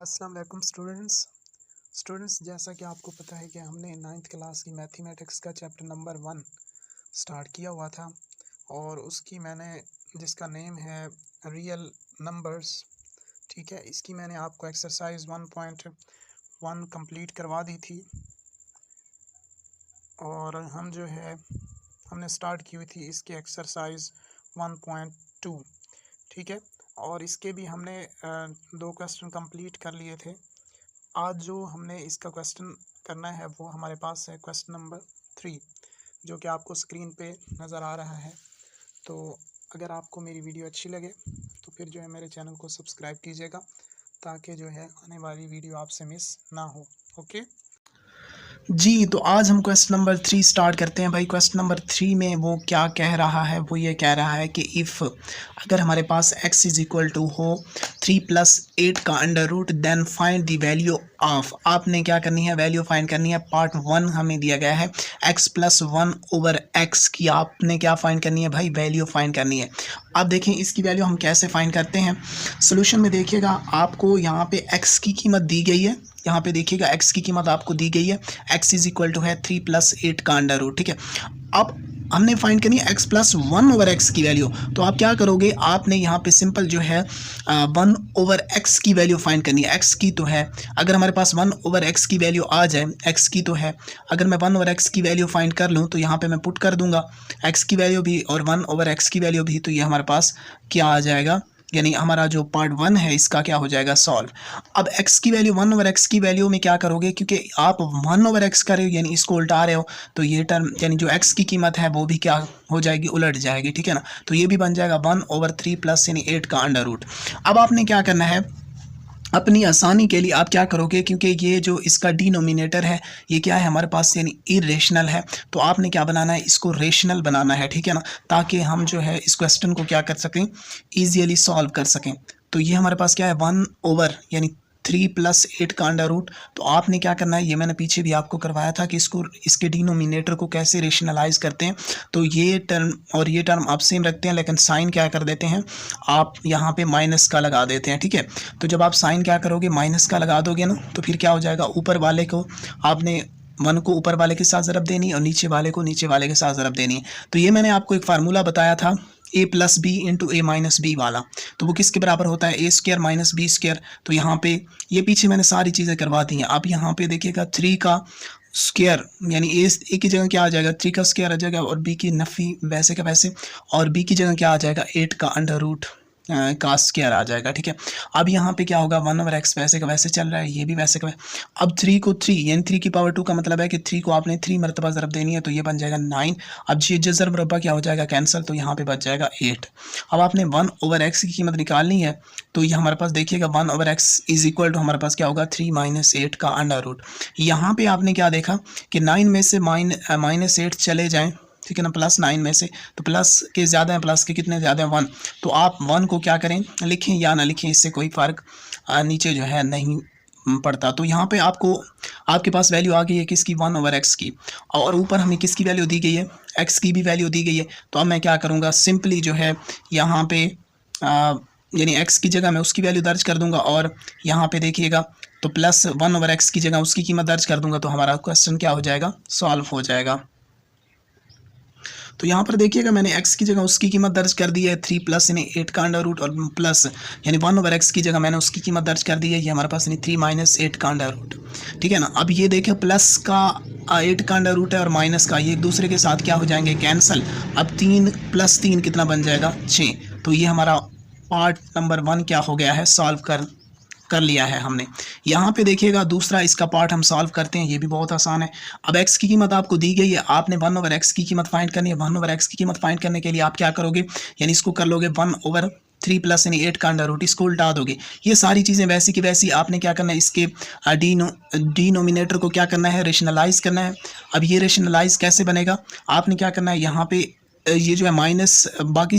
अस्सलाम वालेकुम स्टूडेंट्स जैसा कि आपको पता है कि हमने 9th क्लास की मैथमेटिक्स का चैप्टर नंबर 1 स्टार्ट किया हुआ था और उसकी मैंने जिसका नेम है रियल नंबर्स। ठीक है, इसकी मैंने आपको एक्सरसाइज 1.1 कंप्लीट करवा दी थी और हम जो है हमने स्टार्ट की हुई थी इसकी एक्सरसाइज 1.2। ठीक है, और इसके भी हमने 2 क्वेश्चन कंप्लीट कर लिए थे। आज जो हमने इसका क्वेश्चन करना है वो हमारे पास है क्वेश्चन नंबर 3, जो कि आपको स्क्रीन पे नज़र आ रहा है। तो अगर आपको मेरी वीडियो अच्छी लगे तो फिर जो है मेरे चैनल को सब्सक्राइब कीजिएगा ताकि जो है आने वाली वीडियो आपसे मिस ना हो। ओके जी, तो आज हम क्वेश्चन नंबर 3 स्टार्ट करते हैं। भाई क्वेश्चन नंबर 3 में वो क्या कह रहा है, वो ये कह रहा है कि इफ़ अगर हमारे पास x इज़ इक्वल टू हो 3 + 8 का under root then find the value of. आपने क्या करनी है, वैल्यू फाइंड करनी है। पार्ट 1 हमें दिया गया है x + 1/x की आपने क्या फाइंड करनी है भाई, वैल्यू फाइंड करनी है। अब देखें इसकी वैल्यू हम कैसे फाइंड करते हैं। सोल्यूशन में देखिएगा आपको यहाँ पे x की कीमत दी गई है, यहाँ पे देखिएगा x की कीमत आपको दी गई है, x इज इक्वल टू है 3 + 8 का अंडर रूट। ठीक है, अब हमने फाइंड करनी है x + 1/x की वैल्यू। तो आप क्या करोगे, आपने यहाँ पे सिंपल जो है 1/x की वैल्यू फाइंड करनी है। x की तो है, अगर हमारे पास 1/x की वैल्यू आ जाए, x की तो है, अगर मैं 1/x की वैल्यू फाइंड कर लूँ तो यहाँ पे मैं पुट कर दूंगा x की वैल्यू भी और 1/x की वैल्यू भी, तो ये हमारे पास क्या आ जाएगा, यानी हमारा जो पार्ट 1 है इसका क्या हो जाएगा, सॉल्व। अब x की वैल्यू 1/x की वैल्यू में क्या करोगे, क्योंकि आप 1/x कर रहे हो यानी इसको उल्टा रहे हो, तो ये टर्म यानी जो x की कीमत है वो भी क्या हो जाएगी, उलट जाएगी। ठीक है ना, तो ये भी बन जाएगा 1/3 प्लस यानी 8 का अंडर रूट। अब आपने क्या करना है, अपनी आसानी के लिए आप क्या करोगे, क्योंकि ये जो इसका डिनोमिनेटर है ये क्या है हमारे पास, यानी इरेशनल है, तो आपने क्या बनाना है, इसको रेशनल बनाना है। ठीक है ना, ताकि हम जो है इस क्वेश्चन को क्या कर सकें, ईजियली सॉल्व कर सकें। तो ये हमारे पास क्या है 1 यानी 3 + 8 का अंडर रूट। तो आपने क्या करना है, ये मैंने पीछे भी आपको करवाया था कि इसको इसके डिनोमिनेटर को कैसे रेशनलाइज करते हैं। तो ये टर्म और ये टर्म आप सेम रखते हैं, लेकिन साइन क्या कर देते हैं, आप यहाँ पे माइनस का लगा देते हैं। ठीक है, तो जब आप साइन क्या करोगे, माइनस का लगा दोगे ना, तो फिर क्या हो जाएगा, ऊपर वाले को आपने 1 को ऊपर वाले के साथ ज़रब देनी है और नीचे वाले को नीचे वाले के साथ ज़रब देनी है। तो ये मैंने आपको एक फार्मूला बताया था a + b × a - b वाला, तो वो किसके बराबर होता है, a² - b²। तो यहाँ पे ये पीछे मैंने सारी चीज़ें करवा दी हैं। अब यहाँ पे देखिएगा 3 का स्क्वायर यानी ए की जगह क्या आ जाएगा, 3 का स्क्वायर आ जाएगा और b की नफ़ी वैसे का वैसे, और b की जगह क्या आ जाएगा, 8 का अंडर रूट का स्क्वायर आ जाएगा। ठीक है, अब यहाँ पे क्या होगा, 1/x वैसे का वैसे चल रहा है, ये भी वैसे का वैसे। अब 3 को 3 यानी 3 की पावर 2 का मतलब है कि 3 को आपने 3 मरतबा ज़रब देनी है, तो ये बन जाएगा 9। अब ये जज़र मुरब्बा क्या हो जाएगा, कैंसिल, तो यहाँ पे बच जाएगा 8। अब आपने 1/x की कीमत निकालनी है, तो ये हमारे पास देखिएगा 1/x इज इक्वल टू हमारे पास क्या होगा, 3 - 8 का अंडर रूट। यहाँ पे आपने क्या देखा कि 9 में से -8 चले जाएँ, ठीक है ना, +9 में से, तो प्लस के ज़्यादा है, प्लस के कितने ज़्यादा हैं, 1। तो आप 1 को क्या करें, लिखें या ना लिखें, इससे कोई फ़र्क नीचे जो है नहीं पड़ता। तो यहाँ पे आपको आपके पास वैल्यू आ गई है किसकी, 1/x की, और ऊपर हमें किसकी वैल्यू दी गई है, x की भी वैल्यू दी गई है। तो अब मैं क्या करूँगा, सिंपली जो है यहाँ पे यानी x की जगह मैं उसकी वैल्यू दर्ज कर दूँगा, और यहाँ पे देखिएगा तो प्लस 1/x की जगह उसकी कीमत दर्ज कर दूँगा, तो हमारा क्वेश्चन क्या हो जाएगा, सॉल्व हो जाएगा। तो यहाँ पर देखिएगा मैंने x की जगह उसकी कीमत दर्ज कर दी है 3 + यानी 8 का अंडर रूट, और प्लस यानी 1/x की जगह मैंने उसकी कीमत दर्ज कर दी है, ये हमारे पास यानी 3 - 8 का अंडर रूट। ठीक है ना, अब ये देखें प्लस का 8 का अंडर रूट है और माइनस का, ये एक दूसरे के साथ क्या हो जाएंगे, कैंसिल। अब 3 + 3 कितना बन जाएगा, 6। तो ये हमारा पार्ट नंबर 1 क्या हो गया है, सॉल्व कर लिया है हमने। यहाँ पे देखिएगा दूसरा इसका पार्ट हम सॉल्व करते हैं, ये भी बहुत आसान है। अब x की कीमत आपको दी गई है, आपने 1/x की कीमत फाइंड करनी है। 1/x की कीमत फाइंड करने के लिए आप क्या करोगे, यानी इसको कर लोगे 1/3 + यानी 8 का अंडर रूट, इसको उल्टा दोगे। ये सारी चीज़ें वैसी की वैसी, आपने क्या करना है, इसके डिनोमिनेटर को क्या करना है, रेशनलाइज करना है। अब ये रेशनलाइज कैसे बनेगा, आपने क्या करना है, यहाँ पे ये जो है माइनस, बाकी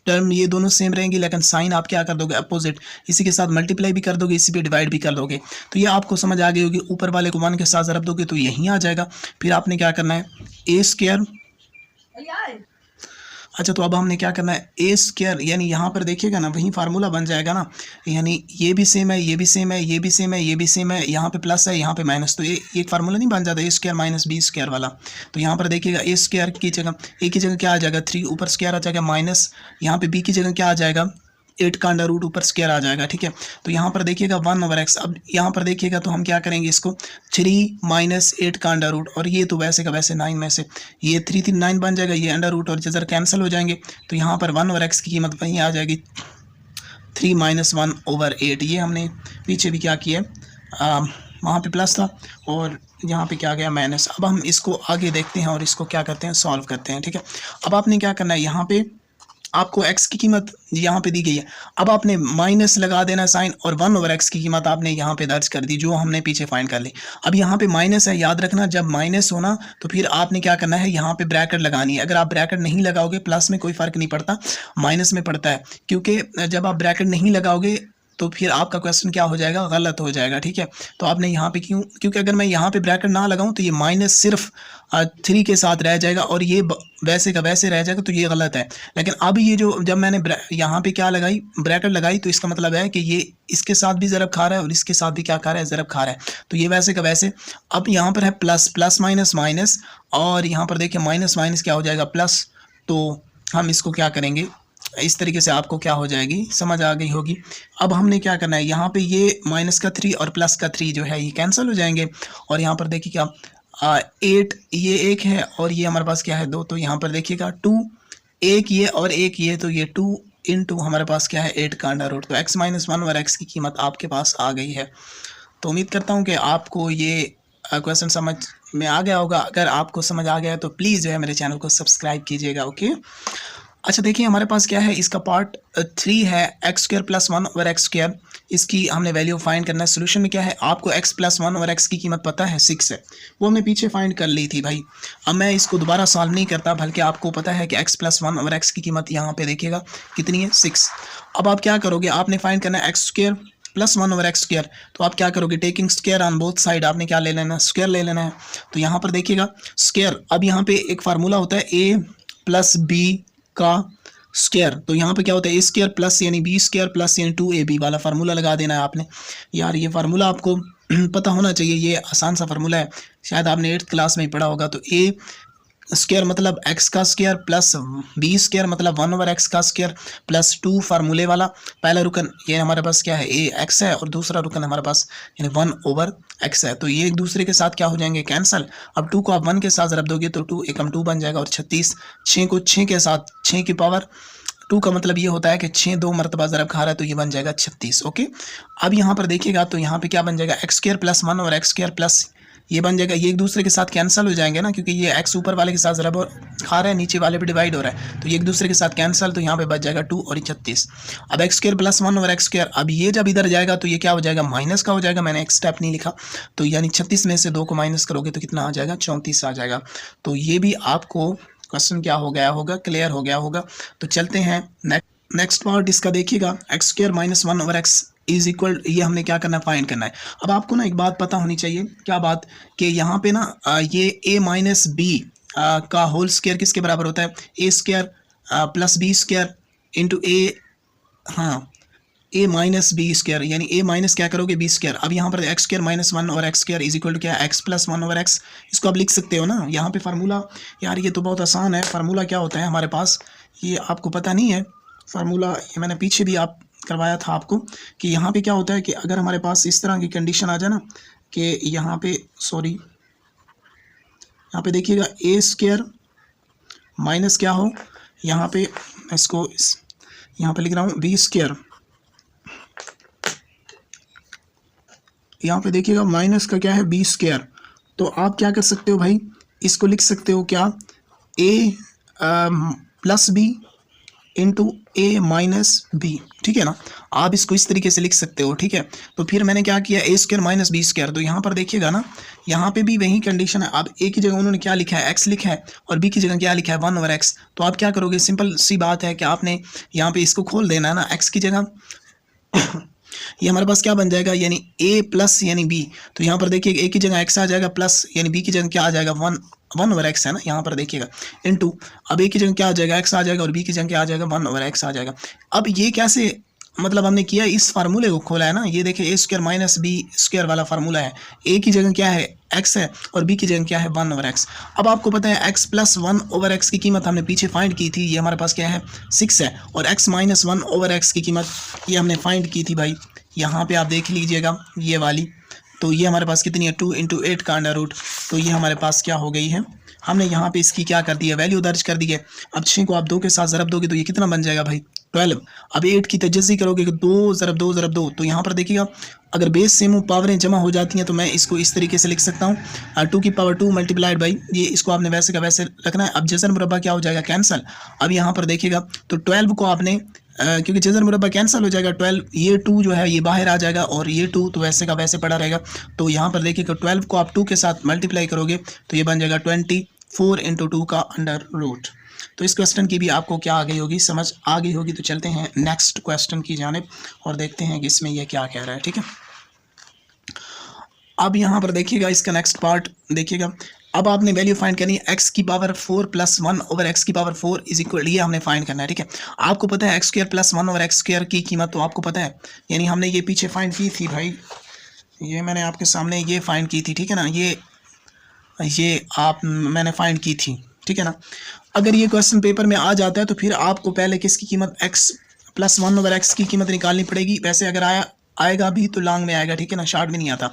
टर्म ये दोनों सेम रहेंगी, लेकिन साइन आप क्या कर दोगे, अपोजिट, इसी के साथ मल्टीप्लाई भी कर दोगे, इसी पे डिवाइड भी कर दोगे। तो ये आपको समझ आ गई होगी, ऊपर वाले को 1 के साथ ज़रब दोगे तो यहीं आ जाएगा। फिर आपने क्या करना है, a² अच्छा, तो अब हमने क्या करना है, ए स्क्वायर यानी यहाँ पर देखिएगा ना वही फार्मूला बन जाएगा ना, यानी ये भी सेम है, ये भी सेम है, ये भी सेम है, ये भी सेम है, यहाँ पे प्लस है, यहाँ पे माइनस, तो ये एक फार्मूला नहीं बन जाता ए स्क्वायर माइनस बी स्क्वायर वाला। तो यहाँ पर देखिएगा ए स्क्वायर की जगह ए की जगह क्या आ जाएगा 3, ऊपर स्क्वायर आ जाएगा माइनस, यहाँ पे बी की जगह क्या आ जाएगा 8 का अंडर रूट, ऊपर स्क्वायर आ जाएगा। ठीक है, तो यहाँ पर देखिएगा 1/x। अब यहाँ पर देखिएगा तो हम क्या करेंगे इसको 3 माइनस 8 का अंडर रूट, और ये तो वैसे का वैसे 9 में से ये 3 3 9 बन जाएगा, ये अंडर रूट और जजर कैंसिल हो जाएंगे, तो यहाँ पर 1/x की कीमत वहीं आ जाएगी 3 माइनस 1/8। ये हमने पीछे भी क्या किया, वहाँ पे प्लस था और यहाँ पे क्या गया माइनस। अब हम इसको आगे देखते हैं और इसको क्या करते हैं सॉल्व करते हैं। ठीक है, अब आपने क्या करना है, यहाँ पे आपको x की कीमत यहाँ पे दी गई है, अब आपने माइनस लगा देना साइन, और 1/x की कीमत आपने यहाँ पे दर्ज कर दी जो हमने पीछे फाइंड कर ली। अब यहाँ पे माइनस है, याद रखना जब माइनस होना तो फिर आपने क्या करना है, यहाँ पे ब्रैकेट लगानी है। अगर आप ब्रैकेट नहीं लगाओगे, प्लस में कोई फ़र्क नहीं पड़ता, माइनस में पड़ता है, क्योंकि जब आप ब्रैकेट नहीं लगाओगे तो फिर आपका क्वेश्चन क्या हो जाएगा, गलत हो जाएगा। ठीक है, तो आपने यहाँ पे क्योंकि अगर मैं यहाँ पे ब्रैकेट ना लगाऊं तो ये माइनस सिर्फ 3 के साथ रह जाएगा और ये वैसे का वैसे रह जाएगा, तो ये गलत है। लेकिन अब ये जो जब मैंने यहाँ पे क्या लगाई, ब्रैकेट लगाई, तो इसका मतलब है कि ये इसके साथ भी ज़रब खा रहा है और इसके साथ भी क्या खा रहा है, ज़रब खा रहा है, तो ये वैसे का वैसे। अब यहाँ पर है प्लस, प्लस माइनस माइनस, और यहाँ पर देखिए माइनस माइनस क्या हो जाएगा प्लस, तो हम इसको क्या करेंगे इस तरीके से, आपको क्या हो जाएगी समझ आ गई होगी। अब हमने क्या करना है, यहाँ पे ये माइनस का 3 और प्लस का 3 जो है ये कैंसिल हो जाएंगे, और यहाँ पर देखिए क्या 8 ये 1 है और ये हमारे पास क्या है 2, तो यहाँ पर देखिएगा 2 एक ये और एक ये, तो ये 2 इंटू हमारे पास क्या है 8 का अंडर रूट, तो x माइनस 1/x की कीमत आपके पास आ गई है। तो उम्मीद करता हूँ कि आपको ये क्वेश्चन समझ में आ गया होगा। अगर आपको समझ आ गया है तो प्लीज़ जो है मेरे चैनल को सब्सक्राइब कीजिएगा। ओके, अच्छा देखिए हमारे पास क्या है, इसका पार्ट 3 है x² + 1/x²। इसकी हमने वैल्यू फाइंड करना है। सोल्यूशन में क्या है, आपको x + 1/x की कीमत पता है 6 है, वो हमने पीछे फाइंड कर ली थी भाई। अब मैं इसको दोबारा सॉल्व नहीं करता, बल्कि आपको पता है कि x + 1/x की कीमत यहाँ पे देखिएगा कितनी है 6। अब आप क्या करोगे, आपने फाइंड करना है x² + 1/x²। तो आप क्या करोगे, taking square on both side, आपने क्या ले लेना है, स्क्वायर ले लेना है। तो यहाँ पर देखिएगा स्क्वायर, अब यहाँ पे एक फार्मूला होता है a + b का स्क्वायर, तो यहाँ पे क्या होता है a² प्लस यानी b² प्लस यानी 2ab वाला फार्मूला लगा देना है आपने। यार ये फार्मूला आपको पता होना चाहिए, ये आसान सा फार्मूला है, शायद आपने 8th क्लास में ही पढ़ा होगा। तो a² मतलब x का स्क्वायर प्लस b² मतलब 1/x का स्क्वायर प्लस 2 फार्मूले वाला। पहला रुकन ये हमारे पास क्या है x है, और दूसरा रुकन हमारे पास यानी 1/x है, तो ये एक दूसरे के साथ क्या हो जाएंगे कैंसल। अब 2 को आप 1 के साथ ज़रब दोगे तो 2 एकम 2 बन जाएगा, और 36 6 को 6 के साथ 6 की पावर 2 का मतलब ये होता है कि 6 2 मरतबा ज़रब खा रहा है, तो ये बन जाएगा 36। ओके, अब यहाँ पर देखिएगा तो यहाँ पे क्या बन जाएगा x² + 1/x² प्लस ये बन जाएगा, ये एक दूसरे के साथ कैंसिल हो जाएंगे ना, क्योंकि ये x ऊपर वाले के साथ ज़रब खा रहा है, नीचे वाले पे डिवाइड हो रहा है, तो ये एक दूसरे के साथ कैंसिल, तो यहाँ पे बच जाएगा 2 और 36। अब x² + 1/x², अब ये जब इधर जाएगा तो ये क्या हो जाएगा माइनस का हो जाएगा, मैंने एक स्टेप नहीं लिखा, तो यानी 36 में से 2 को माइनस करोगे तो कितना आ जाएगा 34 आ जाएगा। तो ये भी आपको क्वेश्चन क्या हो गया होगा, क्लियर हो गया होगा। तो चलते हैं नेक्स्ट पार्ट इसका देखिएगा, x² - 1/x इज इक्वल, ये हमने क्या करना है फाइंड करना है। अब आपको ना एक बात पता होनी चाहिए, क्या बात, कि यहाँ पे ना ये a - b का होल स्क्वायर किसके बराबर होता है, a² + b² इंटू a, हाँ a - b², यानी a माइनस क्या करोगे b²। अब यहाँ पर x² - 1/x² is equal to क्या x + 1/x, इसको आप लिख सकते हो ना। यहाँ पे फार्मूला, यार ये तो बहुत आसान है, फार्मूला क्या होता है हमारे पास, ये आपको पता नहीं है फार्मूला, ये मैंने पीछे भी आप करवाया था आपको, कि यहाँ पे क्या होता है कि अगर हमारे पास इस तरह की कंडीशन आ जाए ना कि यहाँ पे यहाँ पे देखिएगा a² माइनस क्या हो, यहाँ पे इसको यहाँ पे लिख रहा हूँ b², यहाँ पे देखिएगा माइनस का क्या है b², तो आप क्या कर सकते हो भाई, इसको लिख सकते हो क्या a + b into a - b, ठीक है ना, आप इसको इस तरीके से लिख सकते हो। ठीक है, तो फिर मैंने क्या किया a² - b², तो यहाँ पर देखिएगा ना, यहाँ पे भी वही कंडीशन है। अब a की जगह उन्होंने क्या लिखा है x लिखा है, और b की जगह क्या लिखा है 1/x, तो आप क्या करोगे, सिंपल सी बात है कि आपने यहाँ पे इसको खोल देना है ना, x की जगह ये हमारे पास क्या बन जाएगा, यानी a प्लस यानी b, तो यहाँ पर देखिए a की जगह x आ जाएगा प्लस, यानी b की जगह क्या आ जाएगा 1 1/x है ना, यहाँ पर देखिएगा इनटू, अब ए की जगह क्या आ जाएगा x आ जाएगा और b की जगह क्या आ जाएगा 1/x आ जाएगा। अब ये कैसे मतलब हमने किया, इस फार्मूले को खोला है ना, ये देखिए a square minus b square वाला फार्मूला है। a की जगह क्या है x है और b की जगह क्या है 1/x। अब आपको पता है x प्लस 1/x की कीमत हमने पीछे फाइंड की थी, ये हमारे पास क्या है 6 है, और x माइनस 1/x की कीमत ये हमने फाइंड की थी भाई, यहाँ पे आप देख लीजिएगा ये वाली। तो ये हमारे पास कितनी है 2 × 8 का अंडर रूट, तो ये हमारे पास क्या हो गई है, हमने यहाँ पे इसकी क्या कर दी है वैल्यू दर्ज कर दी है। अब 6 को आप 2 के साथ ज़रब दोगे तो ये कितना बन जाएगा भाई 12। अब 8 की तजज़ी करोगे कि 2 ज़रब 2 ज़रब 2, तो यहाँ पर देखिएगा अगर बेस सेम हो पावरें जमा हो जाती हैं तो मैं इसको इस तरीके से लिख सकता हूँ 2 की पावर 2 मल्टीप्लाइड बाई ये, इसको आपने वैसे का वैसे रखना है। अब जज़र मुरब्बा क्या हो जाएगा कैंसल। अब यहाँ पर देखिएगा तो 12 को आपने क्योंकि जज़र मुरब्बा कैंसिल हो जाएगा 12, ये 2 जो है ये बाहर आ जाएगा और ये 2 तो वैसे का वैसे पड़ा रहेगा। तो यहाँ पर देखिएगा 12 को आप 2 के साथ मल्टीप्लाई करोगे तो ये बन जाएगा 24 × 2 का अंडर रूट। तो इस क्वेश्चन की भी आपको क्या आ गई होगी, समझ आ गई होगी। तो चलते हैं नेक्स्ट क्वेश्चन की जानिब और देखते हैं कि इसमें यह क्या कह रहा है। ठीक है, अब यहाँ पर देखिएगा इसका नेक्स्ट पार्ट देखिएगा। अब आपने वैल्यू फाइंड करनी है x की पावर 4 प्लस 1/x की पावर 4 इज इक्वल, ये हमने फाइंड करना है। ठीक है, आपको पता है x² प्लस 1/x² की कीमत तो आपको पता है, यानी हमने ये पीछे फाइंड की थी भाई, ये मैंने आपके सामने ये फाइंड की थी। ठीक है ना, ये मैंने फाइंड की थी। ठीक है ना, अगर ये क्वेश्चन पेपर में आ जाता है तो फिर आपको पहले किसकी कीमत x प्लस 1/x की कीमत निकालनी पड़ेगी। वैसे अगर आएगा भी तो लॉन्ग में आएगा, ठीक है ना, शार्ट में नहीं आता।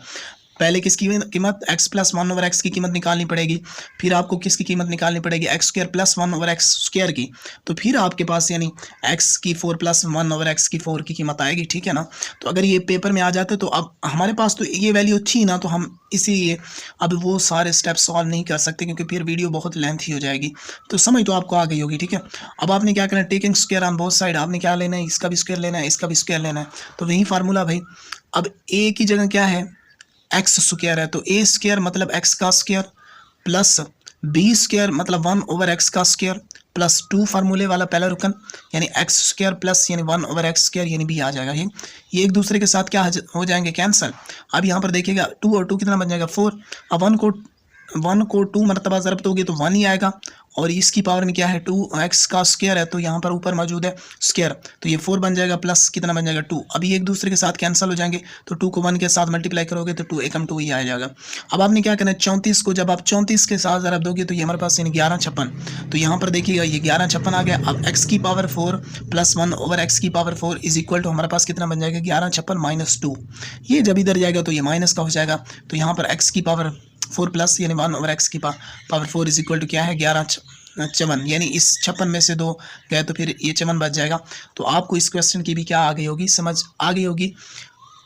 पहले किसकी कीमत x प्लस 1/x की कीमत निकालनी पड़ेगी, फिर आपको किसकी कीमत निकालनी पड़ेगी x² प्लस 1/x² की, तो फिर आपके पास यानी x की 4 प्लस 1/x की 4 की कीमत आएगी। ठीक है ना, तो अगर ये पेपर में आ जाते तो अब हमारे पास तो ये वैल्यू थी ना, तो हम इसीलिए अब वो सारे स्टेप सॉल्व नहीं कर सकते क्योंकि फिर वीडियो बहुत लेंथी हो जाएगी। तो समझ तो आपको आ गई होगी। ठीक है, अब आपने क्या करना है, taking square on both side, आपने क्या लेना है, इसका भी स्क्वायर लेना है, इसका भी स्क्वायर लेना है। तो वही फार्मूला भाई, अब a की जगह क्या है एक्स स्क्वायर है, तो ए स्क्वायर मतलब एक्स का स्क्वायर प्लस बी स्क्वायर मतलब 1/x का स्क्वायर प्लस 2 फार्मूले वाला पहला रुकन यानी एक्स स्क्वायर प्लस यानी 1/x स्क्वायर यानी बी आ जाएगा। ये एक दूसरे के साथ क्या हो जाएंगे कैंसिल। अब यहाँ पर देखिएगा 2 और 2 कितना बन जाएगा 4। अब 1 को 2 मरतबा ज़रब दोगे तो 1 ही आएगा, और इसकी पावर में क्या है 2x का स्क्वायर है, तो यहाँ पर ऊपर मौजूद है स्क्वायर, तो ये 4 बन जाएगा प्लस कितना बन जाएगा 2। अब ये एक दूसरे के साथ कैंसिल हो जाएंगे, तो 2 को 1 के साथ मल्टीप्लाई करोगे तो 2 एकम 2 ही आ जाएगा। अब आपने क्या करना है 34 को जब आप 34 के साथ ज़रब दोगे तो ये हमारे पास 1156, तो यहाँ पर देखिएगा ये 1156 आ गया। अब x की पावर 4 प्लस 1/x की पावर 4 इज इक्वल टू हमारे पास कितना बन जाएगा 1156 माइनस 2। ये जब इधर जाएगा तो ये माइनस का हो जाएगा, तो यहाँ पर x की पावर 4 प्लस यानी 1/x की पावर 4 इज इक्वल टू क्या है 1156, यानी इस 56 में से 2 गए तो फिर ये 56 बच जाएगा। तो आपको इस क्वेश्चन की भी क्या आ गई होगी, समझ आ गई होगी।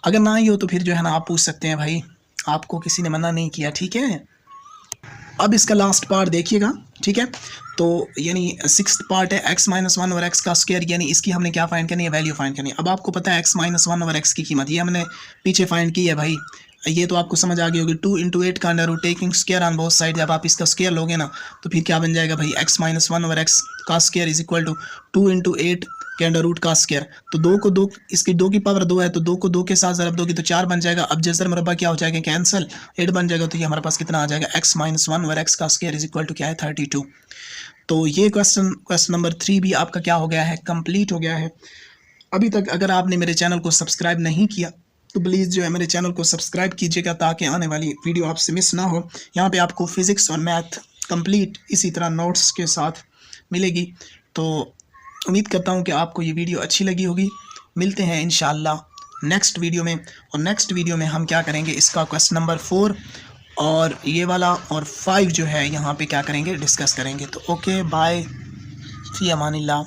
अगर ना ही हो तो फिर जो है ना आप पूछ सकते हैं भाई, आपको किसी ने मना नहीं किया। ठीक है, अब इसका लास्ट पार्ट देखिएगा। ठीक है, तो यानी 6th पार्ट है x माइनस 1/x का स्क्वायर, यानी इसकी हमने क्या फाइंड करनी है वैल्यू फाइंड करनी है। अब आपको पता है x माइनस 1/x की कीमत ये हमने पीछे फाइंड की है भाई, ये तो आपको समझ आ गई होगी। 2 × 8 का under root taking square on both side, जब आप इसका स्क्वायर लोगे ना तो फिर क्या बन जाएगा भाई x माइनस 1/x का स्क्वायर इज इक्वल टू 2 × 8 के अंडर रूट का स्क्वायर। तो 2 को 2 इसकी 2 की पावर 2 है, तो 2 को 2 के साथ ज़रब दोगे तो 4 बन जाएगा। अब जज़र मुरब्बा क्या हो जाएगा कैंसिल, 8 बन जाएगा, तो ये हमारे पास कितना आ जाएगा x माइनस 1/x का स्क्वायर इज इक्वल टू क्या है 32। तो ये क्वेश्चन नंबर 3 भी आपका क्या हो गया है कंप्लीट हो गया है। अभी तक अगर आपने मेरे चैनल को सब्सक्राइब नहीं किया तो प्लीज़ जो है मेरे चैनल को सब्सक्राइब कीजिएगा ताकि आने वाली वीडियो आपसे मिस ना हो। यहाँ पे आपको फिज़िक्स और मैथ कंप्लीट इसी तरह नोट्स के साथ मिलेगी। तो उम्मीद करता हूँ कि आपको ये वीडियो अच्छी लगी होगी। मिलते हैं इंशाअल्लाह नेक्स्ट वीडियो में, और नेक्स्ट वीडियो में हम क्या करेंगे इसका क्वेश्चन नंबर 4 और ये वाला और 5 जो है यहाँ पे क्या करेंगे डिस्कस करेंगे। तो ओके बाय, फ़ी अमानिल्लाह।